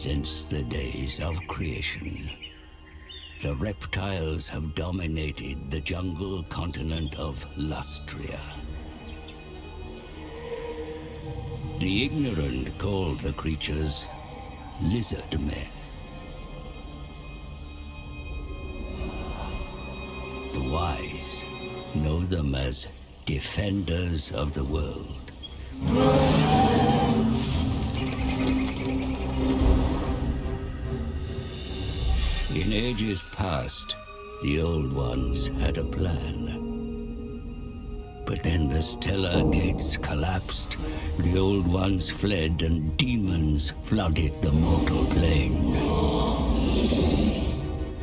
Since the days of creation, the reptiles have dominated the jungle continent of Lustria. The ignorant call the creatures lizard men. The wise know them as defenders of the world. In ages past, the Old Ones had a plan. But then the stellar gates collapsed, the Old Ones fled, and demons flooded the mortal plane.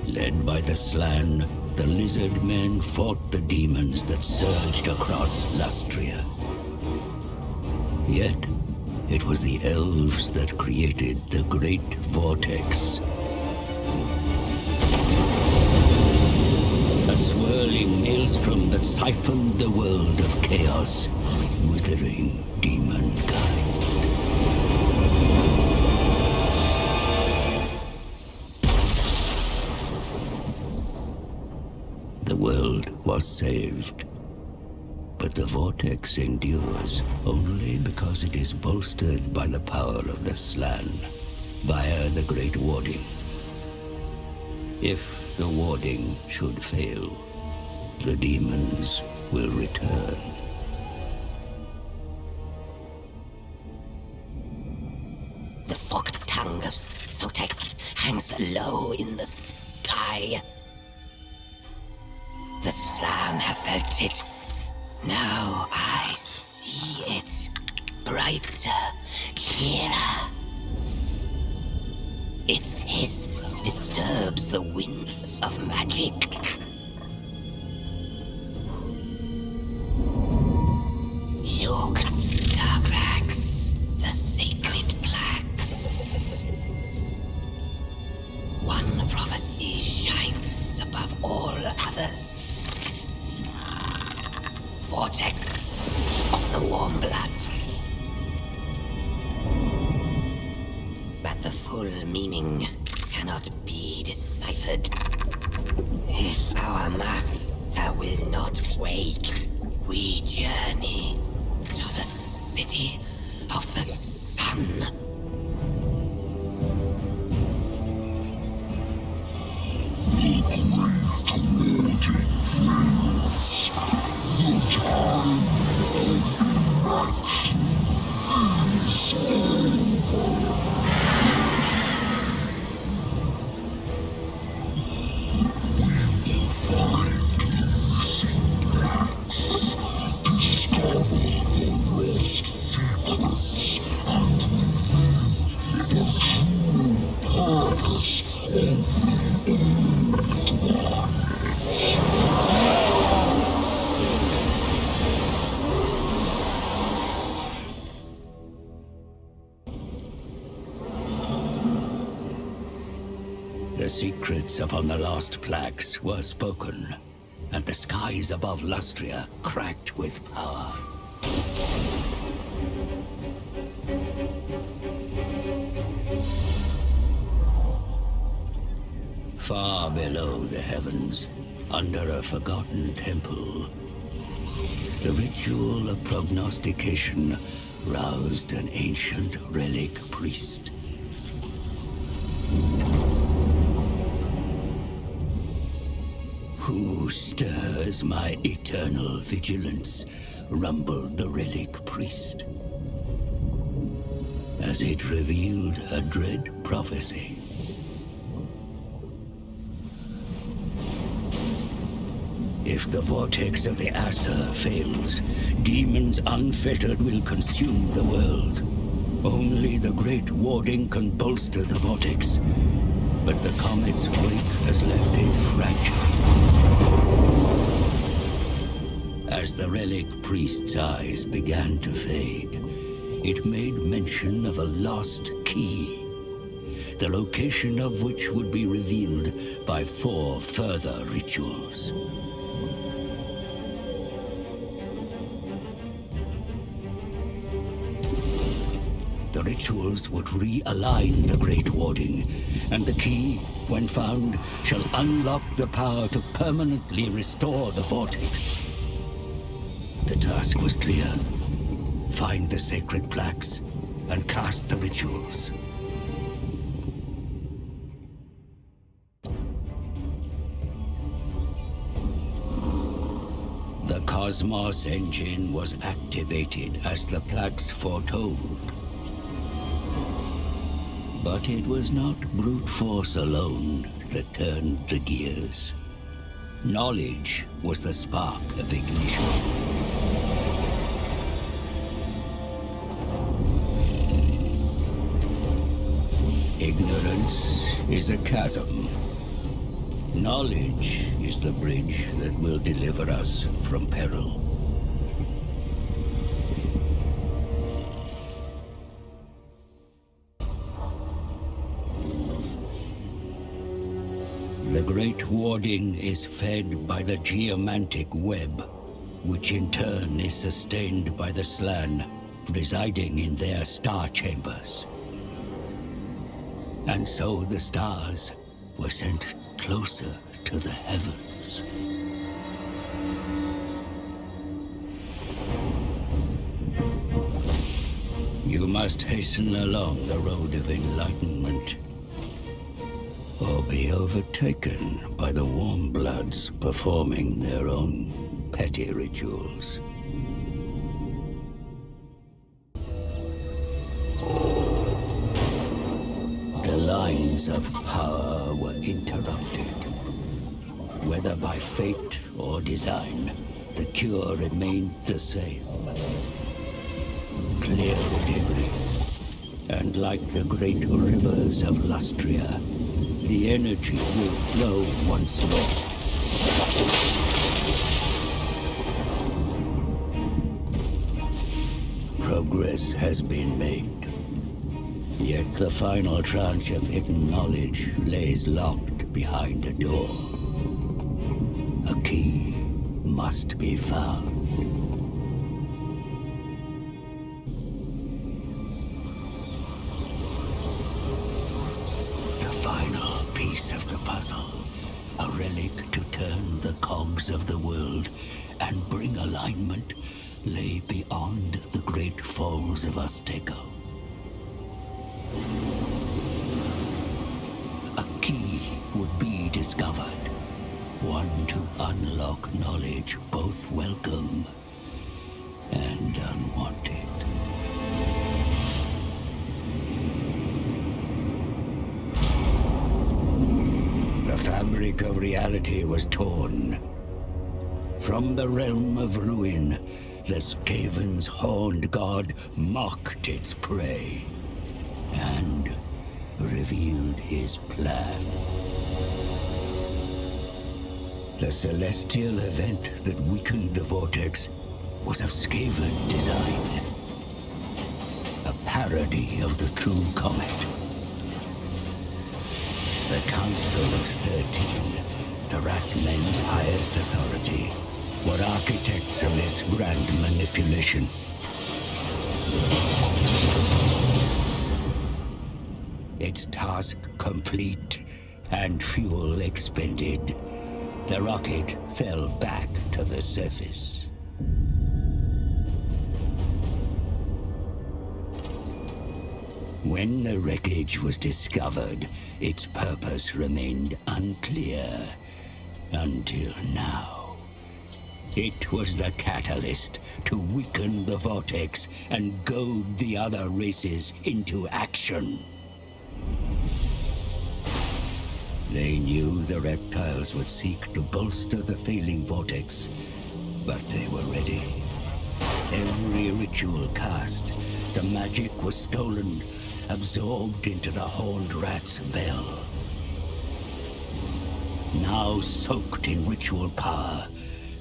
Led by the Slan, the lizard men fought the demons that surged across Lustria. Yet, it was the elves that created the Great Vortex. A swirling maelstrom that siphoned the world of chaos, withering demonkind. The world was saved, but the vortex endures only because it is bolstered by the power of the Slan, via the Great Warding. If the warding should fail, the demons will return. The forked tongue of Sotek hangs low in the sky. The Slan have felt it. Now I see it. Brighter, clearer. Its hiss disturbs the winds of magic. Look, dark rags, the sacred plaques. One prophecy shines above all others. Vortex of the warm blood. But the full meaning cannot be deciphered. If our master will not wake, we journey to the city of the sun. The secrets upon the lost plaques were spoken, and the skies above Lustria cracked with power. Far below the heavens, under a forgotten temple, the ritual of prognostication roused an ancient relic priest. Who stirs my eternal vigilance? Rumbled the relic priest, as it revealed a dread prophecy. If the vortex of the Asa fails, demons unfettered will consume the world. Only the Great Warding can bolster the vortex, but the comet's wake has left it fragile. As the relic priest's eyes began to fade, it made mention of a lost key, the location of which would be revealed by 4 further rituals. The The rituals would realign the Great Warding, and the key, when found, shall unlock the power to permanently restore the Vortex. The task was clear. Find the sacred plaques and cast the rituals. The Cosmos engine was activated as the plaques foretold. But it was not brute force alone that turned the gears. Knowledge was the spark of ignition. Ignorance is a chasm. Knowledge is the bridge that will deliver us from peril. The Great Warding is fed by the geomantic web, which in turn is sustained by the Slann residing in their star chambers. And so the stars were sent closer to the heavens. You must hasten along the road of enlightenment, or be overtaken by the warm bloods performing their own petty rituals. The lines of power were interrupted. Whether by fate or design, the cure remained the same. Clear the debris, and like the great rivers of Lustria, the energy will flow once more. Progress has been made. Yet the final tranche of hidden knowledge lays locked behind a door. A key must be found. The final piece of the puzzle. A relic to turn the cogs of the world and bring alignment lay beyond the great falls of Azteco. A key would be discovered, one to unlock knowledge both welcome and unwanted. The fabric of reality was torn. From the realm of ruin, the Skaven's horned god mocked its prey and revealed his plan. The celestial event that weakened the Vortex was of Skaven design. A parody of the true comet. The Council of 13, the Rat Men's highest authority, were architects of this grand manipulation. Its task complete and fuel expended, the rocket fell back to the surface. When the wreckage was discovered, its purpose remained unclear until now. It was the catalyst to weaken the Vortex and goad the other races into action. They knew the reptiles would seek to bolster the failing Vortex, but they were ready. Every ritual cast, the magic was stolen, absorbed into the Horned Rat's bell. Now soaked in ritual power,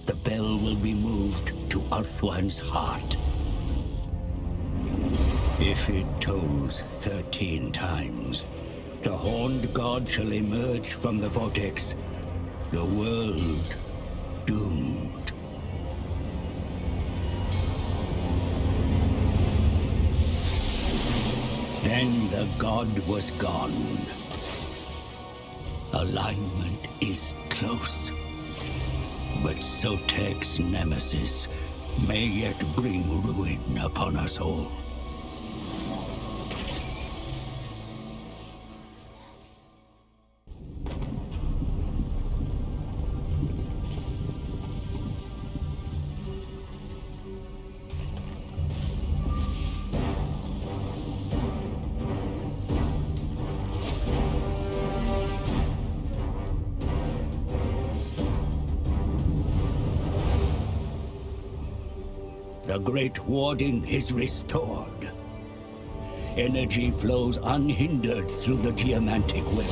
the bell will be moved to Arthwan's heart. If it tolls 13 times, the Horned God shall emerge from the Vortex, the world doomed. god was gone. Alignment is close. But Sotek's nemesis may yet bring ruin upon us all. The Great Warding is restored. Energy flows unhindered through the geomantic web.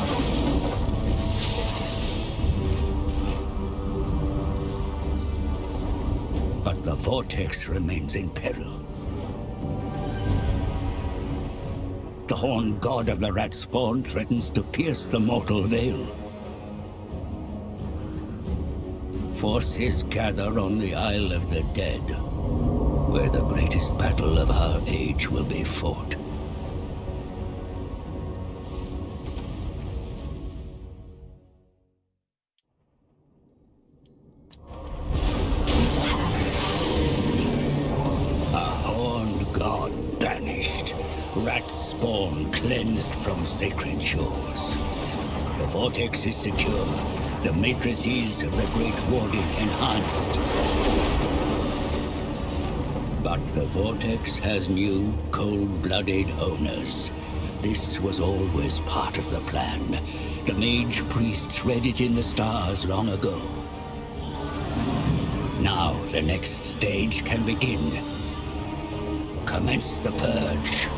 But the vortex remains in peril. The horned god of the rat spawn threatens to pierce the mortal veil. Forces gather on the Isle of the Dead, where the greatest battle of our age will be fought. A horned god banished, rat spawn cleansed from sacred shores. The vortex is secure, the matrices of the Great Warding enhanced. But the vortex has new, cold-blooded owners. This was always part of the plan. The mage priests read it in the stars long ago. Now the next stage can begin. Commence the purge.